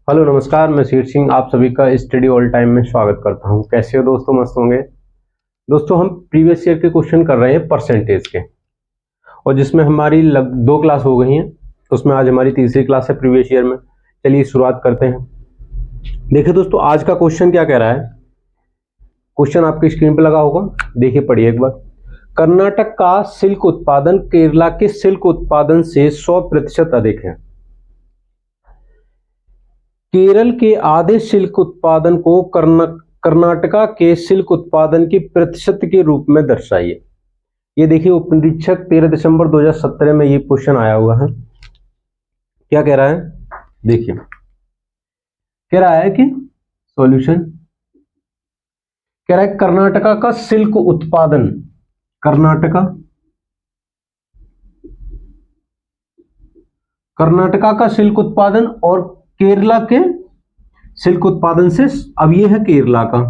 Hello नमस्कार, मैं शीर सिंह आप सभी का स्टडी ऑल टाइम में स्वागत करता हूं। कैसे हो दोस्तों? मस्त होंगे। दोस्तों हम प्रीवियस ईयर के क्वेश्चन कर रहे हैं परसेंटेज के, और जिसमें हमारी दो क्लास हो गई हैं, उसमें आज हमारी तीसरी क्लास है प्रीवियस ईयर में। चलिए शुरुआत करते हैं। देखिए दोस्तों, आज का क्वेश्चन क्या कह रहा है। क्वेश्चन आपकी स्क्रीन पर लगा होगा, देखिए पढ़िए एक बार। कर्नाटक का सिल्क उत्पादन केरला के सिल्क उत्पादन से 100% अधिक है। केरल के आधे सिल्क उत्पादन को कर्नाटका के सिल्क उत्पादन की प्रतिशत के रूप में दर्शाइए। ये देखिए उपनिरीक्षक 13 दिसंबर 2017 में ये क्वेश्चन आया हुआ है। क्या कह रहा है, देखिए कह रहा है कि सॉल्यूशन कह रहा है कर्नाटका का सिल्क उत्पादन, कर्नाटका का सिल्क उत्पादन और केरला के सिल्क उत्पादन से, अब ये है केरला का,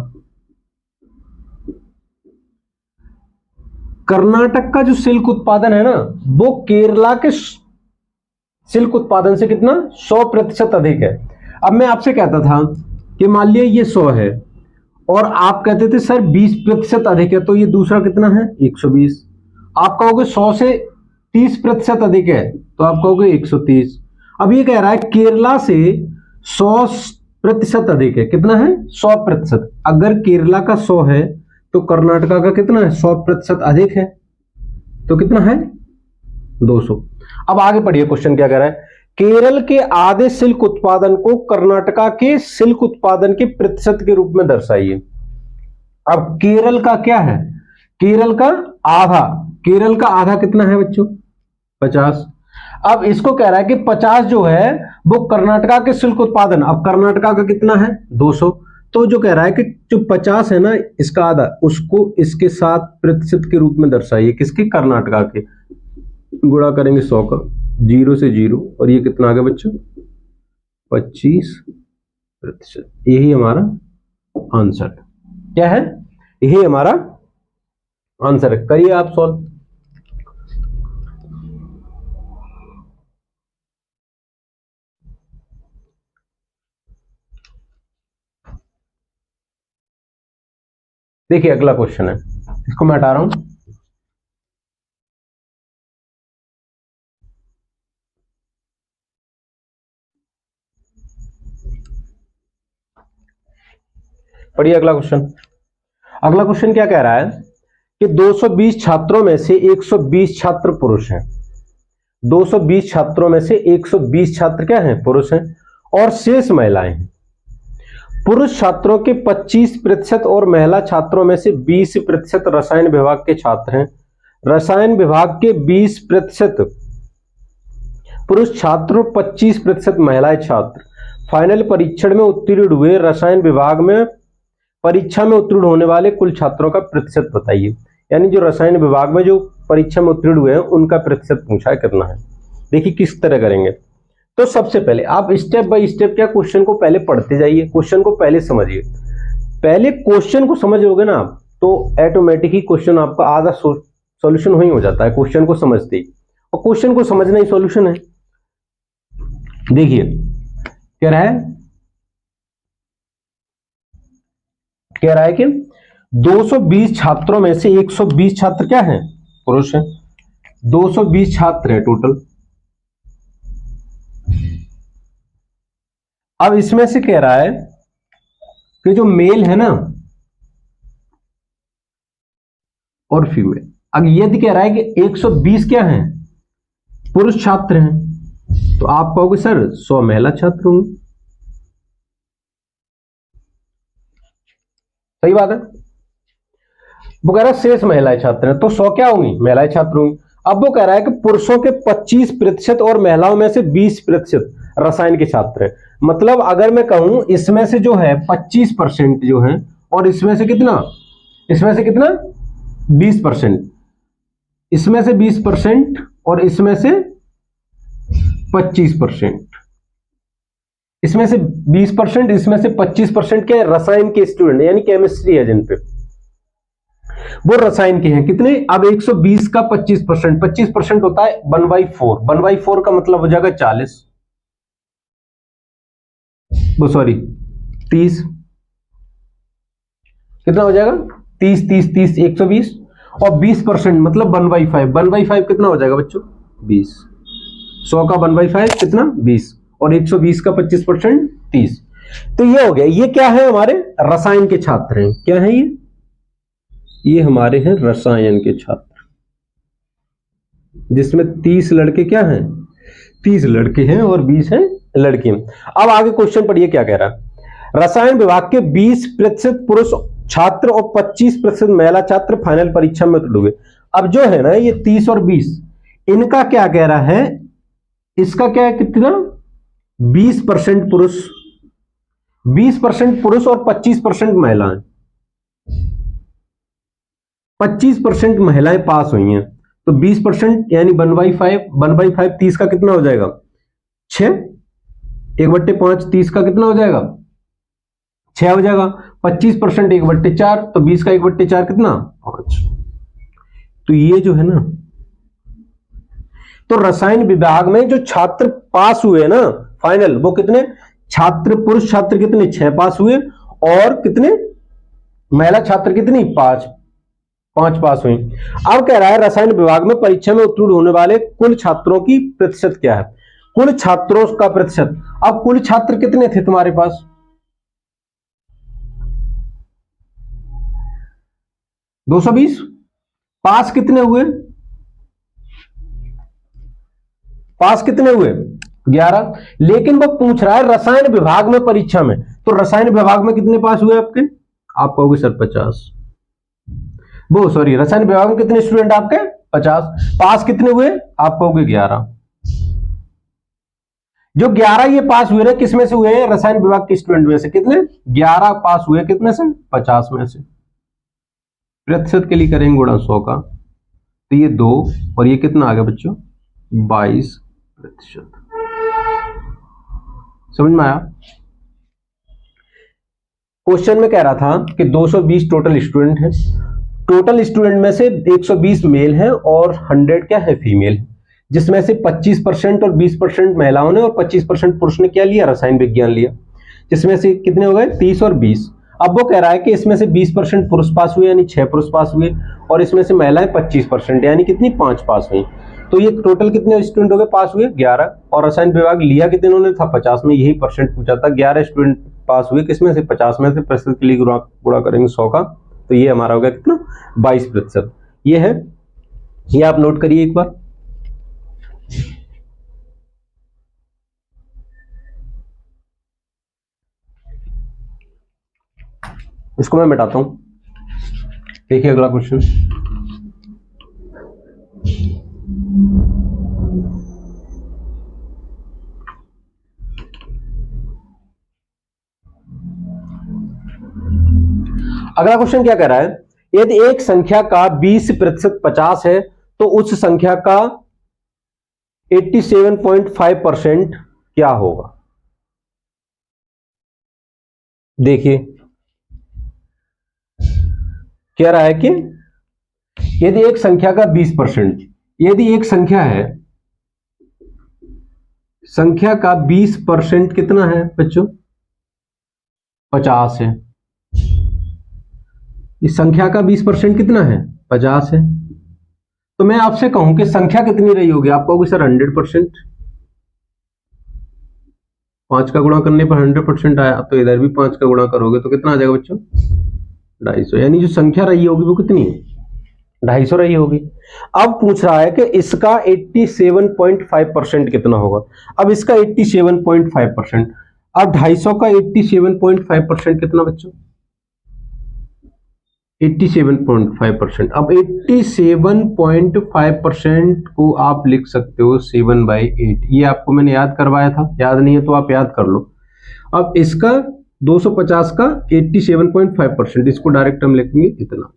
कर्नाटक का जो सिल्क उत्पादन है ना वो केरला के सिल्क उत्पादन से कितना 100% अधिक है। अब मैं आपसे कहता था कि मान लिया ये 100 है और आप कहते थे सर 20% अधिक है, तो ये दूसरा कितना है 120। आप कहोगे 100 से 30% अधिक है तो आप कहोगे 130। अब ये कह रहा है केरला से 100% अधिक है। कितना है 100%। अगर केरला का 100 है तो कर्नाटका का कितना है 100% अधिक है, तो कितना है 200। अब आगे पढ़िए, क्वेश्चन क्या कह रहा है। केरल के आधे सिल्क उत्पादन को कर्नाटका के सिल्क उत्पादन के प्रतिशत के रूप में दर्शाइए। अब केरल का क्या है, केरल का आधा, केरल का आधा कितना है बच्चों 50। अब इसको कह रहा है कि 50 जो है वो कर्नाटका के सिल्क उत्पादन, अब कर्नाटका का कितना है 200, तो जो कह रहा है कि जो 50 है ना इसका आधा, उसको इसके साथ प्रतिशत के रूप में दर्शाइए। किसके, कर्नाटका के। गुणा करेंगे 100 का, 0 से 0, और ये कितना आ गया बच्चों 25%। यही हमारा आंसर क्या है, यही हमारा आंसर है। करिए आप सॉल्व। देखिए अगला क्वेश्चन है, इसको मैं हटा रहा हूं। पढ़िए अगला क्वेश्चन। अगला क्वेश्चन क्या कह रहा है कि 220 छात्रों में से 120 छात्र पुरुष हैं। 220 छात्रों में से 120 छात्र क्या हैं, पुरुष हैं, और शेष महिलाएं हैं। पुरुष छात्रों के 25% और महिला छात्रों में से 20% रसायन विभाग के छात्र हैं। रसायन विभाग के 20% पुरुष छात्र, 25% महिला छात्र फाइनल परीक्षण में उत्तीर्ण हुए। रसायन विभाग में परीक्षा में उत्तीर्ण होने वाले कुल छात्रों का प्रतिशत बताइए। यानी जो रसायन विभाग में जो परीक्षा में उत्तीर्ण हुए हैं उनका प्रतिशत पूछा है, कितना है। देखिए किस तरह करेंगे। तो सबसे पहले आप स्टेप बाय स्टेप क्या क्वेश्चन को पहले पढ़ते जाइए, क्वेश्चन को पहले समझिए। पहले क्वेश्चन को समझोगे ना आप तो ऑटोमेटिक ही क्वेश्चन आपका आधा सॉल्यूशन वही हो जाता है, क्वेश्चन को समझते ही। और क्वेश्चन को समझना ही सॉल्यूशन है। देखिए कह रहा है कि 220 छात्रों में से 120 छात्र क्या हैं, पुरुष हैं। 220 छात्र हैं टोटल। अब इसमें से कह रहा है कि जो मेल है ना और फीमेल, अब यदि कह रहा है कि 120 क्या हैं, पुरुष छात्र हैं, तो आप कहोगे सर 100 महिला छात्र होंगे। सही बात है। वो कह रहा है शेष महिलाएं छात्र हैं, तो 100 क्या होंगी, महिलाएं छात्र होंगी। अब वो कह रहा है कि पुरुषों के 25% और महिलाओं में से 20% रसायन के छात्र हैं। मतलब अगर मैं कहूं इसमें से जो है 25% जो है, और इसमें से कितना 20%, इसमें से 20% और इसमें से 25%, इसमें से 20%, इसमें से 25% क्या है, रसायन के स्टूडेंट यानी केमिस्ट्री है जिन पे, वो रसायन के हैं। कितने, अब 120 का 25%, 25% होता है 1/4, 1/4 का मतलब हो जाएगा 40। वो सॉरी 30, कितना हो जाएगा 30 30 30 120 और 20% मतलब 1/5, 1/5 कितना हो जाएगा बच्चों 20, 100 का 1/5 कितना 20 और 120 का 25% 30। तो ये हो गया। ये क्या है हमारे रसायन के छात्र हैं। क्या है ये हमारे हैं रसायन के छात्र, जिसमें 30 लड़के क्या हैं 30 लड़के हैं और 20 हैं लड़कियां। अब आगे क्वेश्चन पढ़िए क्या कह रहा है। रसायन विभाग के 20% पुरुष छात्र और 25% महिला छात्र फाइनल परीक्षा में उतरे हुए। अब जो है ना ये 30 और 20 इनका क्या कह रहा है, इसका क्या है कितना 20% पुरुष, 20% पुरुष और 25% महिलाएं, 25% महिलाएं पास हुई हैं। तो 20% यानी 1/5, 1/5 30 का कितना हो जाएगा 6, 1/5 30 का कितना हो जाएगा 6 हो जाएगा। 25% 1/4 तो 20 का 1/4 कितना 5। तो ये जो है ना, तो रसायन विभाग में जो छात्र पास हुए ना फाइनल, वो कितने छात्र, पुरुष छात्र कितने 6 पास हुए और कितने महिला छात्र कितनी 5 पास हुई। अब कह रहा है रसायन विभाग में परीक्षा में उत्तीर्ण होने वाले कुल छात्रों की प्रतिशत क्या है, कुल छात्रों का प्रतिशत। अब कुल छात्र कितने थे तुम्हारे पास 220, पास कितने हुए, पास कितने हुए 11। लेकिन वो पूछ रहा है रसायन विभाग में परीक्षा में, तो रसायन विभाग में कितने पास हुए आपके, आप कहोगे सर 50, वो सॉरी रसायन विभाग में कितने स्टूडेंट आपके 50, पास कितने हुए आप कहोगे 11। जो 11 ये पास हुए ना किस में से हुए हैं रसायन विभाग के स्टूडेंट में से, कितने 11 पास हुए कितने से 50 में से। प्रतिशत के लिए करेंगे गुणा 100 का, तो ये 2 और ये कितना आ गया बच्चों 22%। समझ में आया। क्वेश्चन में कह रहा था कि 220 टोटल स्टूडेंट हैं, टोटल स्टूडेंट में से 120 मेल हैं और 100 क्या है फीमेल, जिसमें से 25% और 20% महिलाओं ने और 25% पुरुष ने क्या लिया रसायन विज्ञान लिया, जिसमें से कितने हो गए 30 और 20। अब वो कह रहा है कि इसमें से 20% पुरुष पास हुए यानी 6 पुरुष पास हुए और इसमें से महिलाएं 25% यानी कितनी 5 पास हुई। तो ये टोटल कितने स्टूडेंट हो गए पास हुए 11, और रसायन विभाग लिया कितने उन्होंने था 50 में, यही परसेंट पूछा था। 11 स्टूडेंट पास हुए किसमें से 50 में से, प्रतिशत के लिए गुणा करेंगे 100 का, तो ये हमारा हो गया कितना 22%। ये है, ये आप नोट करिए एक बार। इसको मैं मिटाता हूं, देखिए अगला क्वेश्चन। अगला क्वेश्चन क्या कह रहा है, यदि एक संख्या का 20% 50 है तो उस संख्या का 87.5% क्या होगा। देखिए कह रहा है कि यदि एक संख्या का 20%, यदि एक संख्या है, संख्या का 20% कितना है बच्चों 50 है, इस संख्या का 20% कितना है 50 है, तो मैं आपसे कहूं कि संख्या कितनी रही होगी, आप कहोगे सर 100%, 5 का गुणा करने पर 100% आया, तो इधर भी 5 का गुणा करोगे तो कितना आ जाएगा बच्चों 250, यानी जो संख्या रही होगी वो कितनी है 250 रही होगी। अब पूछ रहा है कि इसका 87.5% कितना होगा। अब इसका 87.5%, अब 250 का 87.5% कितना बच्चों 87.5%। अब 87.5% को आप लिख सकते हो 7/8, ये आपको मैंने याद करवाया था, याद नहीं है तो आप याद कर लो। अब इसका 250 का 87.5%, इसको डायरेक्ट हम लिखेंगे इतना,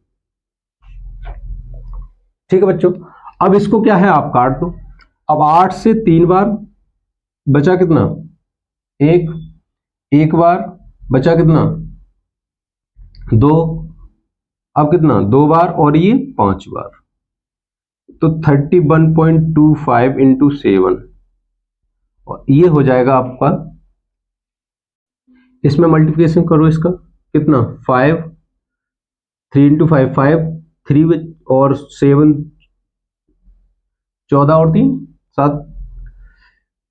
ठीक है बच्चों। अब इसको क्या है आप काट दो, अब 8 से 3 बार बचा कितना 1 बार बचा कितना 2, अब कितना 2 बार और ये 5 बार, तो 31.25 इंटू 7, और ये हो जाएगा आपका इसमें मल्टीप्लिकेशन करो इसका, कितना 5, 3 इंटू 5 5, 3 और 7 14 और 3 7,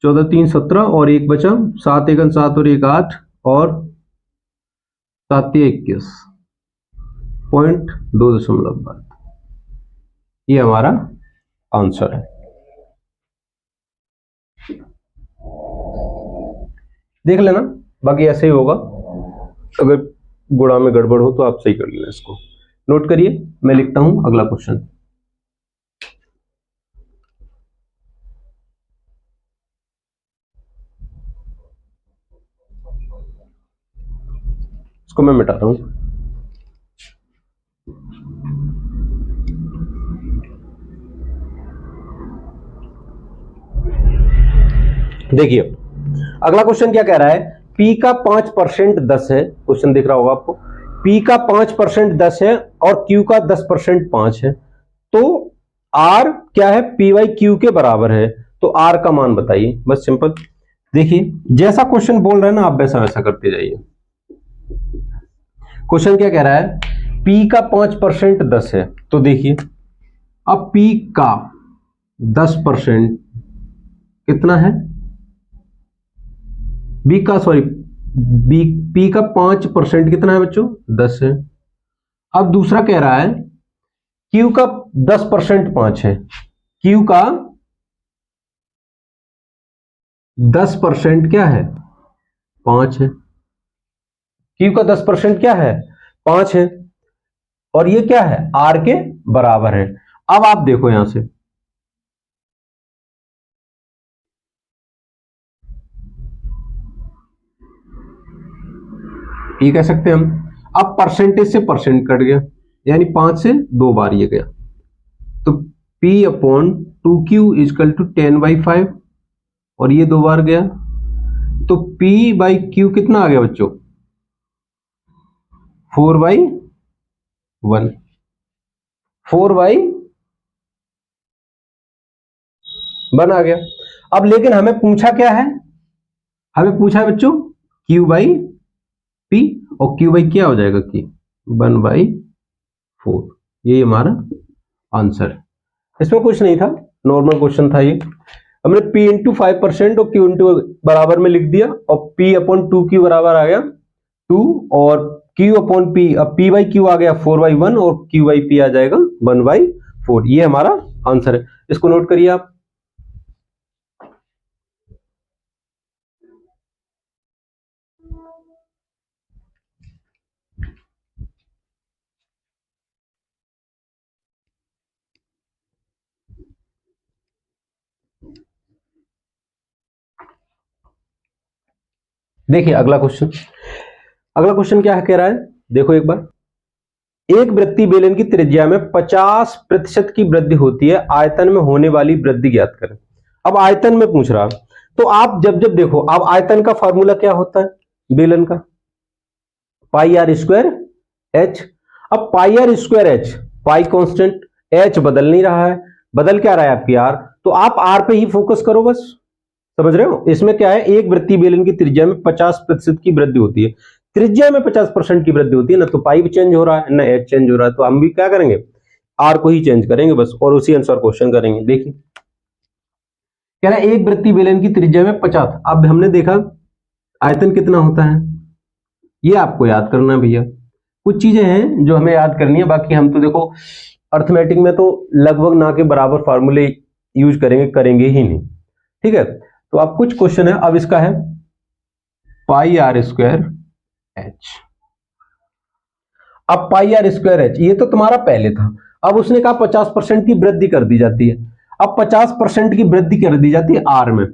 14 3 17 और एक बचा 7 1 7 और 1 8 और 7 21 पॉइंट 2.12। ये हमारा आंसर है। देख लेना, बाकी ऐसे ही होगा। अगर गुणा में गड़बड़ हो तो आप सही कर लेना। इसको नोट करिए, मैं लिखता हूं अगला क्वेश्चन। इसको मैं मिटाता हूं। देखिए अगला क्वेश्चन क्या कह रहा है, P का 5% 10 है। क्वेश्चन दिख रहा होगा आपको। P का 5% 10 है और Q का 10% 5 है। तो R क्या है, P बाई Q के बराबर है। तो R का मान बताइए, बस सिंपल। देखिए जैसा क्वेश्चन बोल रहे हैं ना, आप वैसा वैसा करते जाइए। क्वेश्चन क्या कह रहा है, P का 5% 10 है। तो देखिए अब P का 10% कितना है, P का 5% कितना है बच्चों, 10 है। अब दूसरा कह रहा है Q का 10% 5 है। Q का 10% क्या है, 5 है। Q का 10% क्या है, 5 है। और ये क्या है, R के बराबर है। अब आप देखो यहां से, ये कह सकते हैं हम। अब परसेंटेज से परसेंट कट गया, यानी 5 से 2 बार ये गया। तो P upon 2Q is equal to 10/5 और ये 2 बार गया। तो P बाई Q कितना आ गया बच्चों, 4/1, 4/1 आ गया। अब लेकिन हमें पूछा क्या है, हमें पूछा है बच्चों Q बाई P, और Q बाई क्या हो जाएगा कि 1/4। ये हमारा आंसर है। इसमें कुछ नहीं था, नॉर्मल क्वेश्चन था ये। हमने P इंटू 5% और Q इंटू बराबर में लिख दिया, और P अपॉन 2Q बराबर आ गया 2, और Q अपॉन P, अब P बाई Q आ गया 4/1 और Q बाई P आ जाएगा 1/4। ये हमारा आंसर है। इसको नोट करिए आप। देखिए अगला क्वेश्चन, अगला क्वेश्चन क्या कह रहा है, देखो एक बार। एक वृत्तीय बेलन की त्रिज्या में 50% की वृद्धि होती है, आयतन में होने वाली वृद्धि ज्ञात करें। अब आयतन में पूछ रहा, तो आप जब जब देखो, अब आयतन का फार्मूला क्या होता है बेलन का, पाई आर स्क्वायर एच। अब pi R square H, pi constant, H बदल नहीं रहा है, बदल क्या रहा है आपकी आर। तो आप आर पे ही फोकस करो बस, समझ रहे हो। इसमें क्या है, एक वृत्तीय बेलन की त्रिज्या में 50% की वृद्धि होती है। त्रिज्या में 50% की वृद्धि होती है ना, तो पाई भी चेंज हो रहा है ना एच चेंज हो रहा है। तो हम भी क्या करेंगे, आर को ही चेंज करेंगे बस, और उसी अनुसार क्वेश्चन करेंगे। देखिए कह रहा है एक वृत्तीय बेलन की त्रिज्या में 50। अब हमने देखा आयतन कितना होता है, ये आपको याद करना है भैया। कुछ चीजें हैं जो हमें याद करनी है, बाकी हम तो देखो अर्थमेटिक में तो लगभग ना के बराबर फार्मूले यूज करेंगे ही नहीं, ठीक है। तो अब कुछ क्वेश्चन है, अब इसका है पाई आर स्क्वायर एच। अब पाई आर स्क्वायर एच ये तो तुम्हारा पहले था, अब उसने कहा 50% की वृद्धि कर दी जाती है। अब 50% की वृद्धि कर दी जाती है आर में,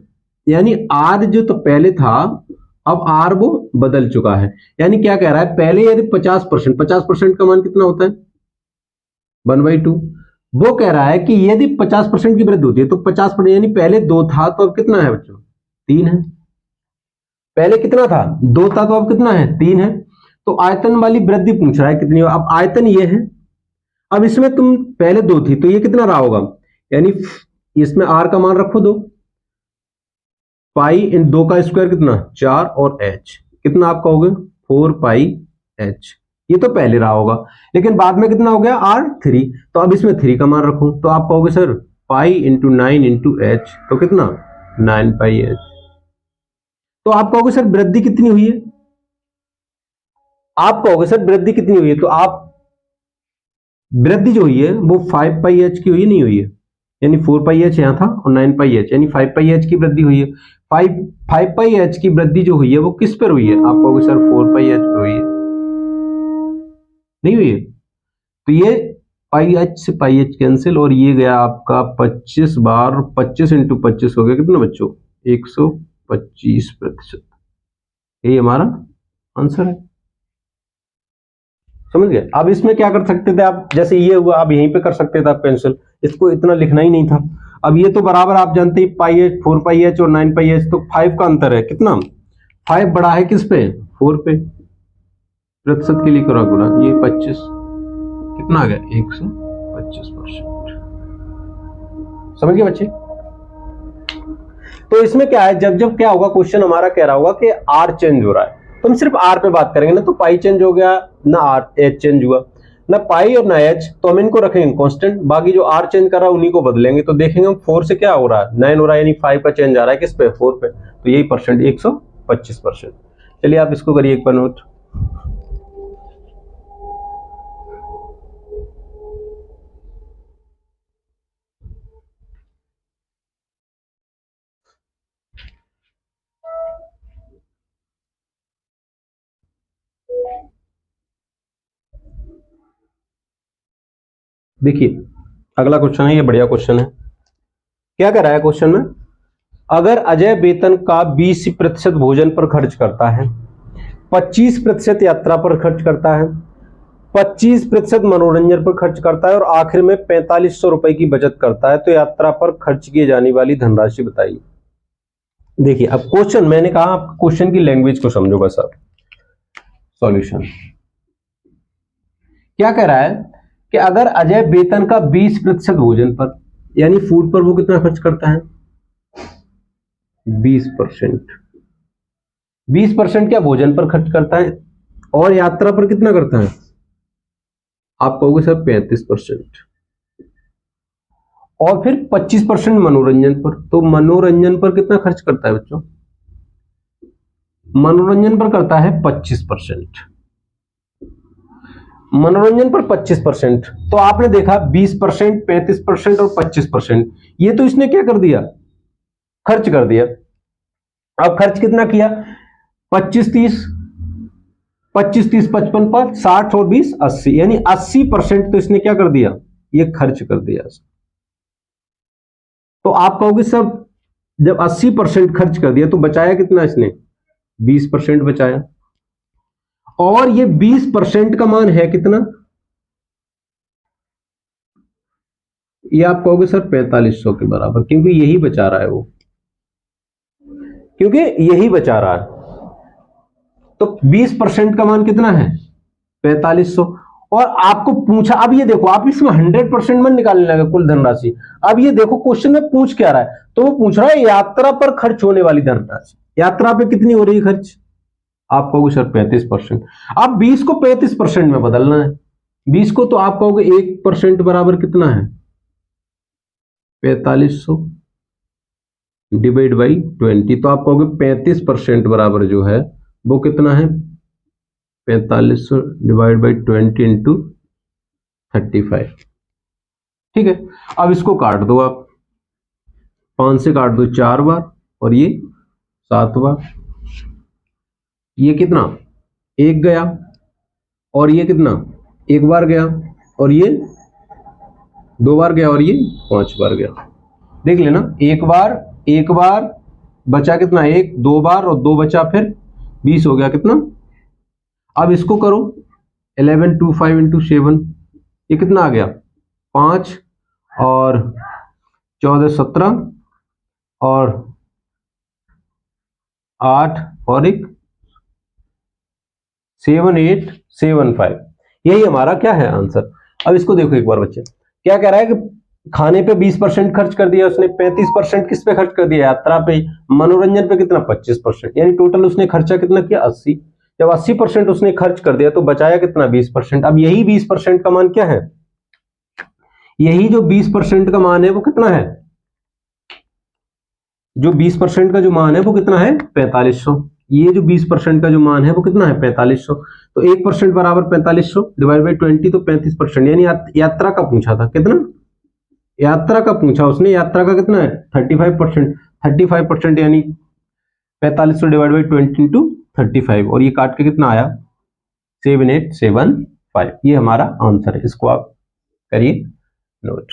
यानी आर जो तो पहले था, अब आर वो बदल चुका है। यानी क्या कह रहा है, पहले यदि 50% का मान कितना होता है 1/2। वो कह रहा है कि यदि 50% की वृद्धि होती है तो 50%, यानी पहले 2 था तो अब कितना है बच्चों 3 है। पहले कितना था 2 था तो अब कितना है 3 है। तो आयतन वाली वृद्धि पूछ रहा है कितनी हो। अब आयतन ये है, अब इसमें तुम पहले 2 थी तो ये कितना रहा होगा, यानी इसमें आर का मान रखो 2, पाई इन 2 का स्क्वायर कितना 4 और एच, कितना आप कहोगे 4πh। ये तो पहले रहा होगा, लेकिन बाद में कितना हो गया R3, तो अब इसमें 3 का मान रखूं तो आप कहोगे sir pi into 9 into H, तो कितना 9πh। तो आप कहोगे सर वृद्धि कितनी हुई है, आप कहोगे सर वृद्धि कितनी हुई है, तो आप वृद्धि जो हुई है वो 5πh की हुई, नहीं हुई है, यानी 4πh यहां था और 9πh यानी 5πh की वृद्धि हुई है। 5πh की वृद्धि जो हुई है वो किस पर हुई है, आप कहोगे सर 4πh पर हुई है, नहीं हुई है। तो ये πh से πh कैंसिल और ये गया आपका 25 बार, 25 इंटू 25 हो गया कितना बच्चों 125%। यही हमारा आंसर है, समझ गए। अब इसमें क्या कर सकते थे आप, जैसे ये हुआ आप यहीं पे कर सकते थे आप कैंसिल, इसको इतना लिखना ही नहीं था। अब ये तो बराबर आप जानते हैं πh 4πh और 9πh, तो 5 का अंतर है कितना, 5 बड़ा है किस पे 4 पे, प्रतिशत के लिए करो गुना, ये 25 कितना आ गया 125%। समझ गए बच्चे। तो इसमें क्या है, जब जब क्या होगा क्वेश्चन हमारा कह रहा होगा कि आर चेंज हो रहा है तो हम सिर्फ आर पे बात करेंगे ना, तो पाई चेंज हो गया ना आर एच चेंज हुआ, ना पाई और ना एच, तो हम इनको रखेंगे कांस्टेंट, बाकी जो आर चेंज कर रहा है उन्हीं को बदलेंगे। तो देखेंगे हम 4 से क्या हो रहा है 9 हो रहा है, यानी 5 का चेंज आ रहा है किस पे 4 पे, तो यही परसेंट 125%। चलिए आप इसको करिए एक बार नोट। देखिए अगला क्वेश्चन है, ये बढ़िया क्वेश्चन है। क्या कह रहा है क्वेश्चन में, अगर अजय वेतन का 20% भोजन पर खर्च करता है, 25% यात्रा पर खर्च करता है, 25% मनोरंजन पर खर्च करता है और आखिर में 4500 रुपए की बचत करता है, तो यात्रा पर खर्च की जाने वाली धनराशि बताइए। देखिए अब क्वेश्चन मैंने कहा आप क्वेश्चन की लैंग्वेज को समझो बस। अब सॉल्यूशन क्या कह रहा है कि अगर अजय वेतन का 20% भोजन पर यानी फूड पर वो कितना खर्च करता है 20%, 20% क्या भोजन पर खर्च करता है और यात्रा पर कितना करता है, आप कहोगे सर 35%, और फिर 25% मनोरंजन पर, तो मनोरंजन पर कितना खर्च करता है बच्चों, मनोरंजन पर करता है 25%, मनोरंजन पर 25%। तो आपने देखा 20%, 35% और 25%, ये तो इसने क्या कर दिया खर्च कर दिया। अब खर्च कितना किया 25 30 25 30 55 पर 60 और 20 80, यानी 80% तो इसने क्या कर दिया ये खर्च कर दिया। तो आप कहोगे सब जब 80% खर्च कर दिया तो बचाया कितना इसने 20% बचाया, और ये 20% का मान है कितना, ये आप कहोगे सर 4500 के बराबर, क्योंकि यही बचा रहा है वो, क्योंकि यही बचा रहा है। तो 20% का मान कितना है 4500, और आपको पूछा, अब ये देखो आप इसमें 100% मत निकालने लगे कुल धनराशि। अब ये देखो क्वेश्चन में पूछ क्या रहा है, तो वो पूछ रहा है यात्रा पर खर्च होने वाली धनराशि, यात्रा पे कितनी हो रही है खर्च, आप कहोगे सर 35%। अब 20 को 35% में बदलना है, 20 को तो आप कहोगे 1% बराबर कितना है 4500 डिवाइड बाई 20, तो आप कहोगे 35% बराबर जो है वो कितना है 4500 डिवाइड बाई 20 इंटू 35। ठीक है, अब इसको काट दो आप, 5 से काट दो 4 बार और ये 7 बार, ये कितना एक गया और ये कितना एक बार गया और ये 2 बार गया और ये 5 बार गया। देख लेना, एक बार बचा कितना 1 2 बार और 2 बचा फिर 20 हो गया कितना। अब इसको करो 11 2 5 इंटू 7, ये कितना आ गया 5 और 14 17 और 8 और 1 7 8 7 5, यही हमारा क्या है आंसर। अब इसको देखो एक बार बच्चे, क्या कह रहा है कि खाने पे 20% खर्च कर दिया उसने, 35% किस पे खर्च कर दिया, यात्रा पे, मनोरंजन पे कितना, 25%, यानी टोटल उसने खर्चा कितना किया, 80। जब 80% उसने खर्च कर दिया तो बचाया कितना, 20%। अब यही 20% का मान क्या है, यही जो 20% का मान है वो कितना है, जो 20% का जो मान है वो कितना है, 4500। ये जो 20% का जो मान है वो कितना है, 4500। तो 1% बराबर 4500 डिवाइड बाई 20, तो 35%, यानी यात्रा का पूछा था कितना, यात्रा का पूछा उसने, यात्रा का कितना है, 35%। 35% यानी 4500 डिवाइड बाई 20 इंटू 35, और ये काट के कितना आया, 7875। ये हमारा आंसर है, इसको आप करिए नोट।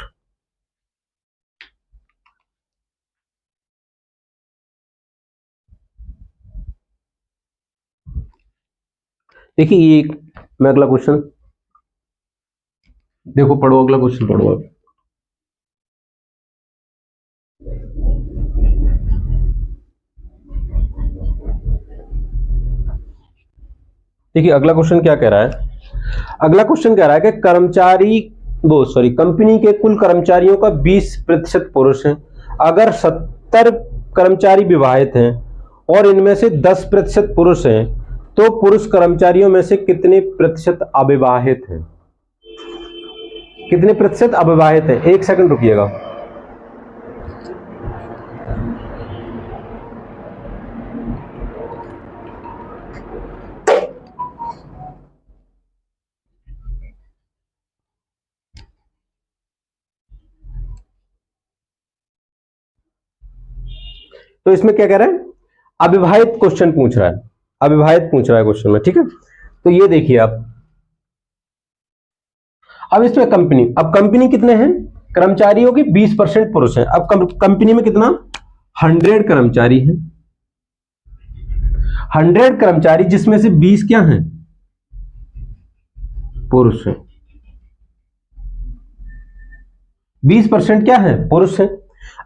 देखिए ये मैं अगला क्वेश्चन देखो, पढ़ो अगला क्वेश्चन पढ़ो आप। देखिए अगला क्वेश्चन क्या कह रहा है, अगला क्वेश्चन कह रहा है कि कर्मचारी वो सॉरी कंपनी के कुल कर्मचारियों का 20% पुरुष है। अगर 70 कर्मचारी विवाहित हैं और इनमें से 10% पुरुष हैं, तो पुरुष कर्मचारियों में से कितने प्रतिशत अविवाहित हैं, कितने प्रतिशत अविवाहित हैं। एक सेकंड रुकिएगा। तो इसमें क्या कह रहा है, अविवाहित क्वेश्चन पूछ रहा है, अविवाहित पूछ रहा है क्वेश्चन में, ठीक है। तो ये देखिए आप, अब इसमें कंपनी, अब कंपनी कितने हैं, कर्मचारियों की 20% पुरुष हैं। अब कंपनी में कितना, 100 कर्मचारी हैं, 100 कर्मचारी, जिसमें से 20 क्या हैं, पुरुष हैं। 20% क्या है, पुरुष है।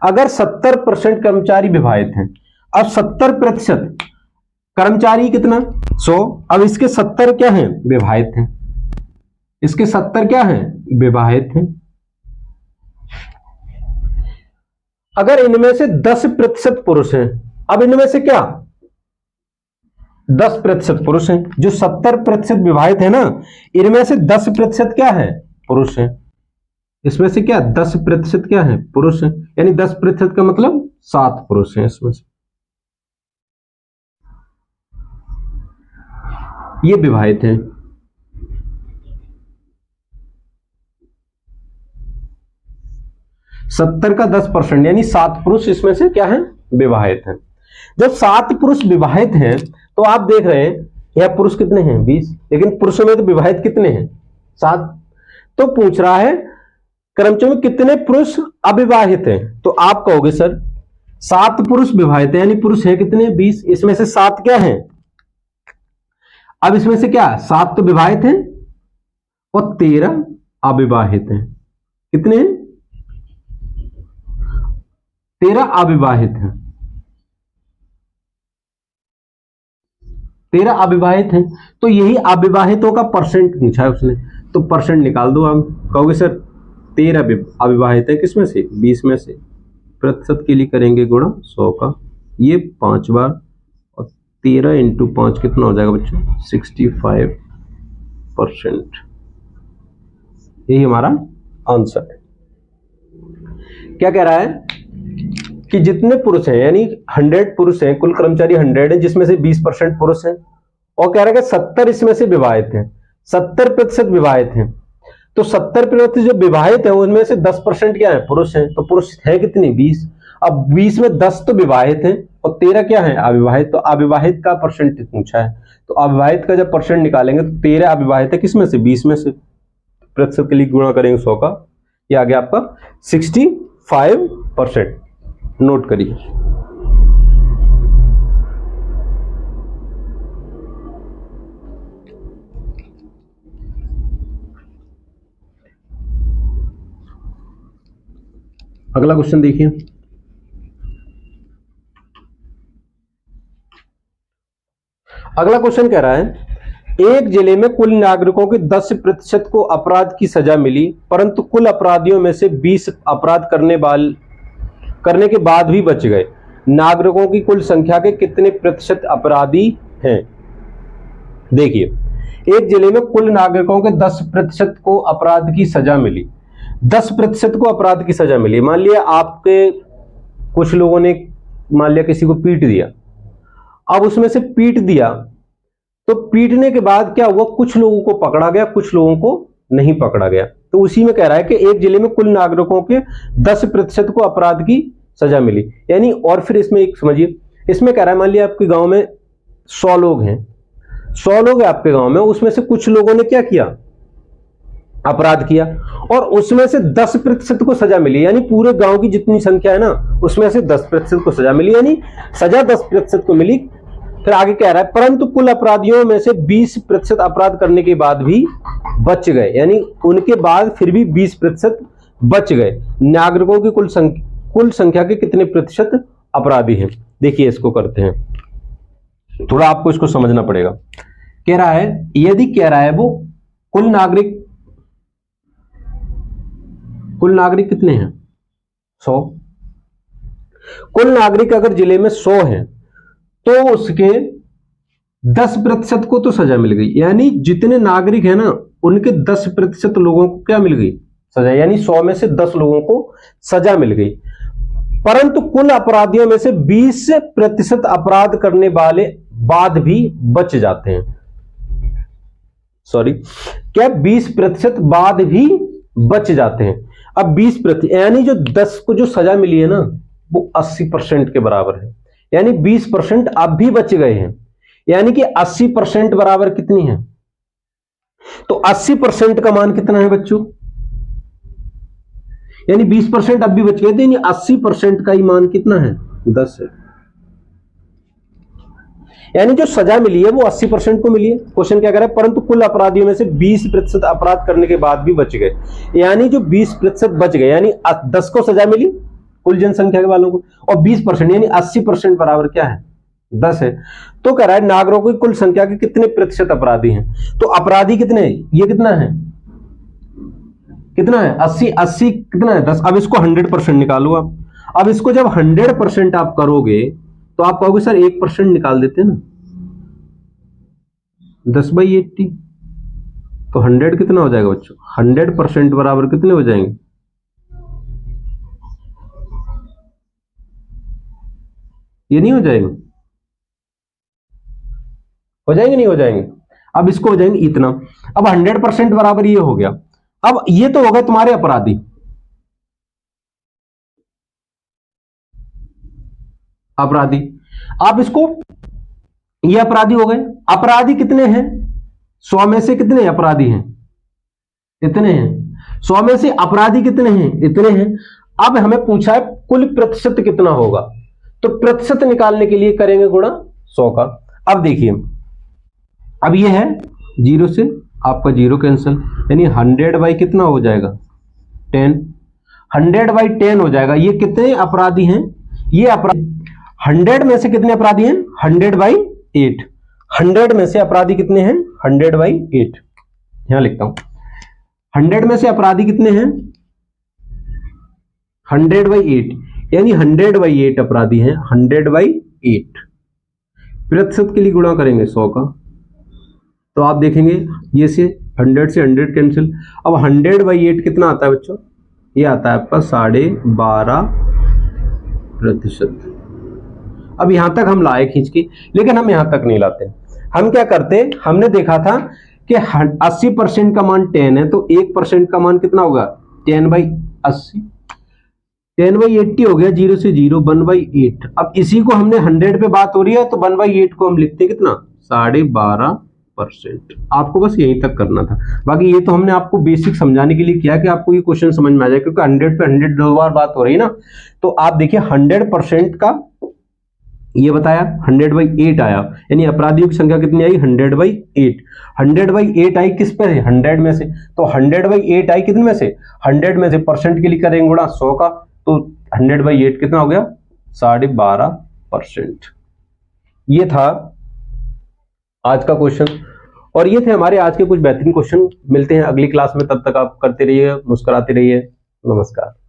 अगर 70% कर्मचारी विवाहित हैं, अब 70% कर्मचारी कितना, 100, अब इसके 70 क्या हैं, विवाहित हैं, इसके 70 क्या हैं, विवाहित हैं। अगर इनमें से 10% पुरुष हैं, अब इनमें से क्या, 10% पुरुष हैं, जो 70% विवाहित है ना, इनमें से 10% क्या है, पुरुष है। इसमें से क्या 10% क्या है, पुरुष है, यानी 10% का मतलब 7 पुरुष हैं इसमें से, ये विवाहित हैं। 70 का 10% यानी 7 पुरुष इसमें से क्या है, विवाहित हैं। जब 7 पुरुष विवाहित हैं, तो आप देख रहे हैं यह पुरुष कितने हैं, 20, लेकिन पुरुषों में तो विवाहित कितने हैं, 7। तो पूछ रहा है कर्मचारियों में कितने पुरुष अविवाहित हैं। तो आप कहोगे सर 7 पुरुष विवाहित हैं, यानी पुरुष है कितने, 20, इसमें से 7 क्या हैं, अब इसमें से क्या 7 तो विवाहित हैं और 13 अविवाहित हैं। कितने हैं, 13 अविवाहित हैं, 13 अविवाहित हैं। तो यही अविवाहितों का परसेंट पूछा है उसने, तो परसेंट निकाल दो। आप कहोगे सर 13 अविवाहित है, किसमें से, 20 में से, प्रतिशत के लिए करेंगे गुणा 100 का, ये 5 बार, और 13 इंटू 5 कितना हो जाएगा बच्चों, 65%। यही हमारा आंसर है। क्या कह रहा है कि जितने पुरुष हैं, यानी 100 पुरुष हैं, कुल कर्मचारी 100 हैं, जिसमें से 20% पुरुष हैं, और कह रहा है कि 70 इसमें से विवाहित हैं, 70% विवाहित हैं। तो 70% जो विवाहित है उनमें से 10% क्या है, पुरुष हैं। तो पुरुष है कितने, 20। अब 20 में 10 तो विवाहित हैं और 13 क्या है, अविवाहित। तो अविवाहित का परसेंट पूछा है, तो अविवाहित का जब परसेंट निकालेंगे तो 13 अविवाहित है, किसमें से, 20 में से, प्रतिशत के लिए गुणा करेंगे 100 का, ये आ गया आपका 65%। नोट करिए। अगला क्वेश्चन देखिए, अगला क्वेश्चन कह रहा है एक जिले में कुल नागरिकों के 10% को अपराध की सजा मिली, परंतु कुल अपराधियों में से 20 अपराध करने के बाद भी बच गए। नागरिकों की कुल संख्या के कितने प्रतिशत अपराधी हैं? देखिए, एक जिले में कुल नागरिकों के 10% को अपराध की सजा मिली, 10% को अपराध की सजा मिली। मान लिया आपके कुछ लोगों ने मान लिया किसी को पीट दिया, अब उसमें से पीट दिया तो पीटने के बाद क्या हुआ, कुछ लोगों को पकड़ा गया, कुछ लोगों को नहीं पकड़ा गया। तो उसी में कह रहा है कि एक जिले में कुल नागरिकों के 10% को अपराध की सजा मिली, यानी और फिर इसमें एक समझिए, इसमें कह रहा है मान लिया आपके गांव में 100 लोग हैं, 100 लोग हैं आपके गांव में, उसमें से कुछ लोगों ने क्या किया, अपराध किया, और उसमें से 10% को सजा मिली, यानी पूरे गांव की जितनी संख्या है ना उसमें से 10% को सजा मिली, यानी सजा 10% को मिली। फिर आगे कह रहा है परंतु कुल अपराधियों में से 20% अपराध करने के बाद भी बच गए, यानी उनके बाद फिर भी 20% बच गए। नागरिकों की कुल संख्या के कितने प्रतिशत अपराधी हैं? देखिए इसको करते हैं, थोड़ा आपको इसको समझना पड़ेगा। कह रहा है, यदि कह रहा है वो कुल नागरिक कितने हैं? 100। कुल नागरिक अगर जिले में 100 हैं तो उसके 10% को तो सजा मिल गई, यानी जितने नागरिक है ना उनके 10% लोगों को क्या मिल गई, सजा, यानी 100 में से 10 लोगों को सजा मिल गई। परंतु कुल अपराधियों में से 20% अपराध करने वाले बाद भी बच जाते हैं। सॉरी, क्या 20% बाद भी बच जाते हैं। अब 20%, यानी जो 10 को जो सजा मिली है ना वो 80% के बराबर है, यानी 20% अब भी बच गए हैं, यानी कि 80% बराबर कितनी है, तो 80% का मान कितना है बच्चों, यानी 20% अब भी बच गए थे, यानी 80% का ही मान कितना है, 10 है। यानी जो सजा मिली है वो 80% को मिली है। क्वेश्चन क्या कर रहा है, परंतु कुल अपराधियों में से 20% अपराध करने के बाद भी बच गए, यानी जो 20% बच गए, यानी 10 को सजा मिली कुल जनसंख्या के वालों को, और 20% यानी 80% बराबर क्या है, 10 है। तो कह रहा है नागरिकों की कुल संख्या के कितने प्रतिशत अपराधी हैं, तो अपराधी कितने, ये कितना है, कितना है 80 कितना है 10। अब इसको 100% निकालो आप। अब इसको जब 100% आप करोगे तो आप कहोगे सर 1% निकाल देते हैं ना, 10/80, तो 100 कितना हो जाएगा बच्चों, 100% बराबर कितने हो जाएंगे, ये नहीं हो जाएंगे, हो जाएंगे नहीं हो जाएंगे। अब इसको हो जाएंगे इतना। अब 100% बराबर ये हो गया। अब ये तो हो गए तुम्हारे अपराधी, आप इसको, ये अपराधी हो गए। अपराधी कितने हैं, 100 में से कितने अपराधी हैं, इतने हैं। 100 में से अपराधी कितने हैं, इतने हैं। अब हमें पूछा है कुल प्रतिशत कितना होगा, तो प्रतिशत निकालने के लिए करेंगे गुणा 100 का। अब देखिए, अब ये है 0 से आपका 0 कैंसिल, यानी 100 बाई कितना हो जाएगा 10, 100/10 हो जाएगा। ये कितने अपराधी हैं, ये अपराधी 100 में से कितने अपराधी हैं, 100/8। 100 में से अपराधी कितने हैं, 100/8, यहां लिखता हूं। 100 में से अपराधी कितने हैं, 100/8, यानी 100/8 अपराधी हैं, 100/8। प्रतिशत के लिए गुणा करेंगे 100 का, तो आप देखेंगे ये से 100 से 100 कैंसिल। अब 100/8 कितना आता है बच्चों, ये आता है आपका 12.5%। अब यहां तक हम लाए खींच के, लेकिन हम यहां तक नहीं लाते। हम क्या करते, हमने देखा था कि 80% का मान 10 है, तो 1% का मान कितना होगा 10/80, 10/80 हो गया, 0 से 0, 1/8। अब इसी को हमने 100 पे बात हो रही है तो 1/8 को हम लिखते हैं कितना, 12.5%। आपको बस यहीं तक करना था, बाकी ये तो हमने आपको बेसिक समझाने के लिए किया कि आपको ये क्वेश्चन समझ में आ जाए, क्योंकि 100 पे 100 दो बार बात हो रही है ना। तो आप देखिए 100% का ये बताया 100/8 आया, यानी अपराधियों की संख्या कितनी आई 100/8। 100/8 आई किस पर है, 100 में से, तो 100/8 आई कितने में से, 100 में से, परसेंट के लिए करेंगे गुणा 100 का, तो 100/8 कितना हो गया 12.5%। ये था आज का क्वेश्चन। और ये थे हमारे आज के कुछ बेहतरीन क्वेश्चन। मिलते हैं अगली क्लास में, तब तक आप करते रहिए, मुस्कुराते रहिए। नमस्कार।